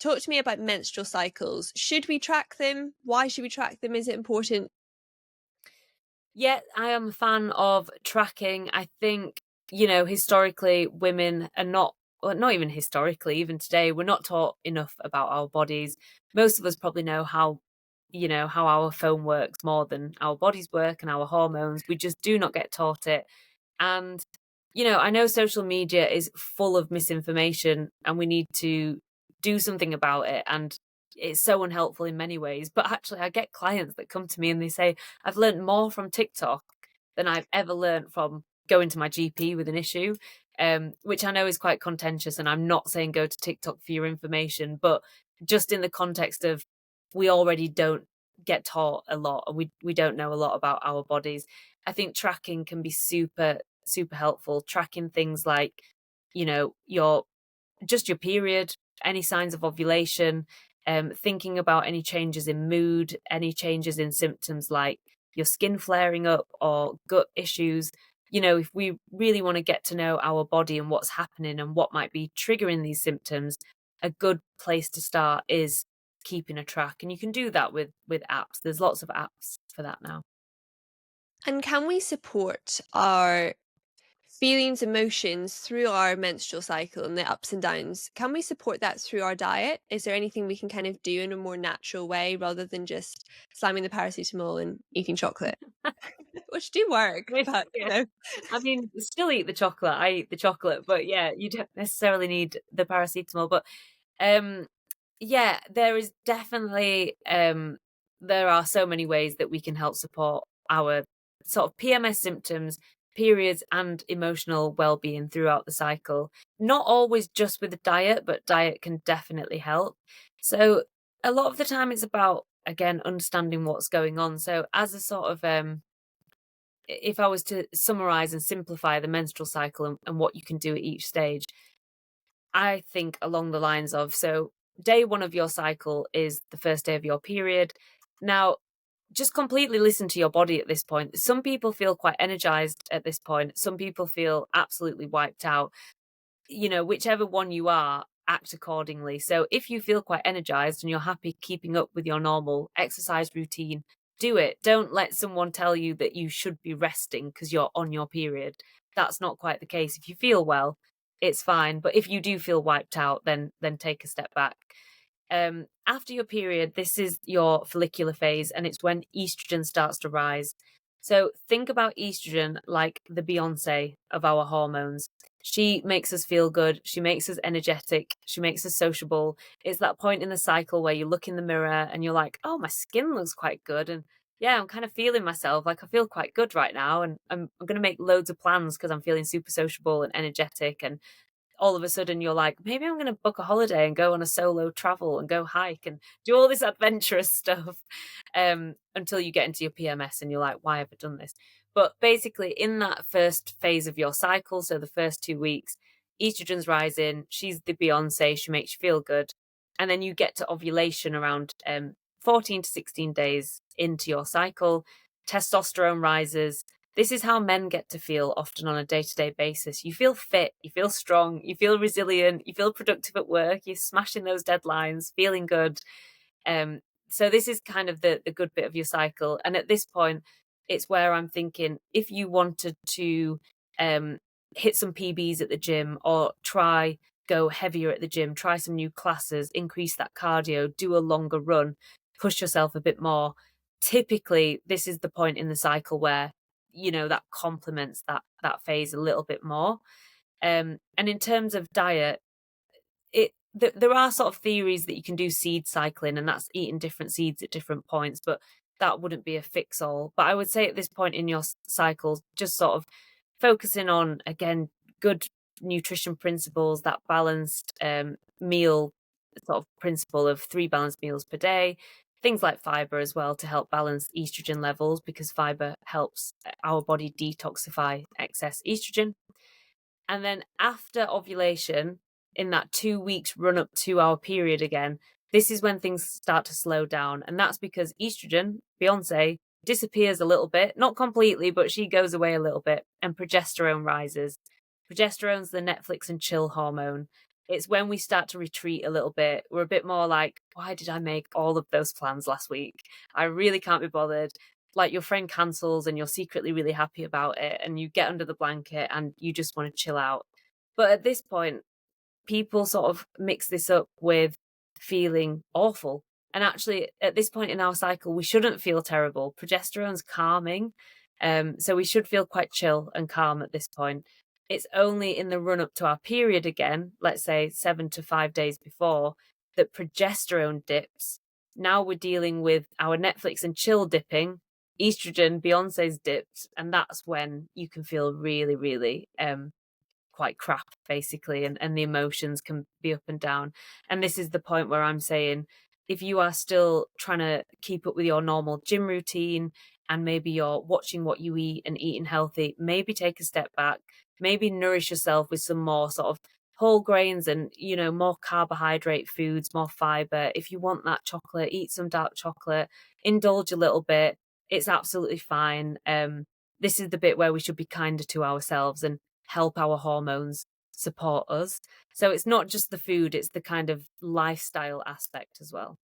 talk to me about menstrual cycles. Should we track them? Why should we track them? Is it important? Yeah, I am a fan of tracking. I think, historically, women are not, well, not even historically, even today, we're not taught enough about our bodies. Most of us probably know how our phone works more than our bodies work and our hormones. We just do not get taught it. And, I know social media is full of misinformation and we need to do something about it. And it's so unhelpful in many ways. But actually, I get clients that come to me and they say, I've learned more from TikTok than I've ever learned from going to my GP with an issue, which I know is quite contentious. And I'm not saying go to TikTok for your information, but just in the context of we already don't get taught a lot and we don't know a lot about our bodies. I think tracking can be super, super helpful. Tracking things like, your period, any signs of ovulation, thinking about any changes in mood, any changes in symptoms like your skin flaring up or gut issues. If we really want to get to know our body and what's happening and what might be triggering these symptoms, a good place to start is keeping a track. And you can do that with apps. There's lots of apps for that now. And can we support our feelings, emotions through our menstrual cycle and the ups and downs? Can we support that through our diet? Is there anything we can kind of do in a more natural way rather than just slamming the paracetamol and eating chocolate? Which do work, but Yeah. I mean, still eat the chocolate. I eat the chocolate, but yeah, you don't necessarily need the paracetamol. But yeah, there is definitely there are so many ways that we can help support our sort of PMS symptoms, periods, and emotional well-being throughout the cycle. Not always just with the diet, but diet can definitely help. So a lot of the time it's about, again, understanding what's going on. So as a sort of if I was to summarize and simplify the menstrual cycle and what you can do at each stage, I think along the lines of, so day one of your cycle is the first day of your period. Now, just completely listen to your body at this point. Some people feel quite energized at this point. Some people feel absolutely wiped out. Whichever one you are, act accordingly. So if you feel quite energized and you're happy keeping up with your normal exercise routine, do it. Don't let someone tell you that you should be resting because you're on your period. That's not quite the case. If you feel well, it's fine. But if you do feel wiped out, then take a step back. After your period, this is your follicular phase, and it's when estrogen starts to rise. So think about estrogen like the Beyonce of our hormones. She makes us feel good. She makes us energetic. She makes us sociable. It's that point in the cycle where you look in the mirror and you're like, oh, my skin looks quite good. And yeah, I'm kind of feeling myself. Like I feel quite good right now. And I'm going to make loads of plans because I'm feeling super sociable and energetic. And all of a sudden you're like, maybe I'm going to book a holiday and go on a solo travel and go hike and do all this adventurous stuff until you get into your PMS and you're like, why have I done this? But basically, in that first phase of your cycle, so the first 2 weeks, estrogen's rising. She's the Beyonce. She makes you feel good. And then you get to ovulation around 14 to 16 days into your cycle. Testosterone rises. This is how men get to feel often on a day-to-day basis. You feel fit, you feel strong, you feel resilient, you feel productive at work, you're smashing those deadlines, feeling good. So this is kind of the good bit of your cycle. And at this point, it's where I'm thinking if you wanted to hit some PBs at the gym or go heavier at the gym, try some new classes, increase that cardio, do a longer run, push yourself a bit more. Typically, this is the point in the cycle where that complements that phase a little bit more. And in terms of diet, there are sort of theories that you can do seed cycling, and that's eating different seeds at different points, but that wouldn't be a fix all. But I would say at this point in your cycle, just sort of focusing on, again, good nutrition principles, that balanced meal sort of principle of 3 balanced meals per day. Things like fiber as well to help balance estrogen levels because fiber helps our body detoxify excess estrogen. And then after ovulation, in that 2 weeks run up to our period again, this is when things start to slow down. And that's because estrogen, Beyonce, disappears a little bit, not completely, but she goes away a little bit, and progesterone rises. Progesterone's the Netflix and chill hormone. It's when we start to retreat a little bit, we're a bit more like, "Why did I make all of those plans last week? I really can't be bothered." Like, your friend cancels and you're secretly really happy about it, and you get under the blanket and you just wanna chill out. But at this point, people sort of mix this up with feeling awful. And actually, at this point in our cycle, we shouldn't feel terrible. Progesterone's calming. So we should feel quite chill and calm at this point. It's only in the run up to our period again, let's say 7 to 5 days before, that progesterone dips. Now we're dealing with our Netflix and chill dipping, estrogen, Beyonce's dipped, and that's when you can feel really, really quite crap basically, and the emotions can be up and down. And this is the point where I'm saying, if you are still trying to keep up with your normal gym routine and maybe you're watching what you eat and eating healthy, maybe take a step back, maybe nourish yourself with some more sort of whole grains and, more carbohydrate foods, more fiber. If you want that chocolate, eat some dark chocolate, indulge a little bit. It's absolutely fine. This is the bit where we should be kinder to ourselves and help our hormones support us. So it's not just the food, it's the kind of lifestyle aspect as well.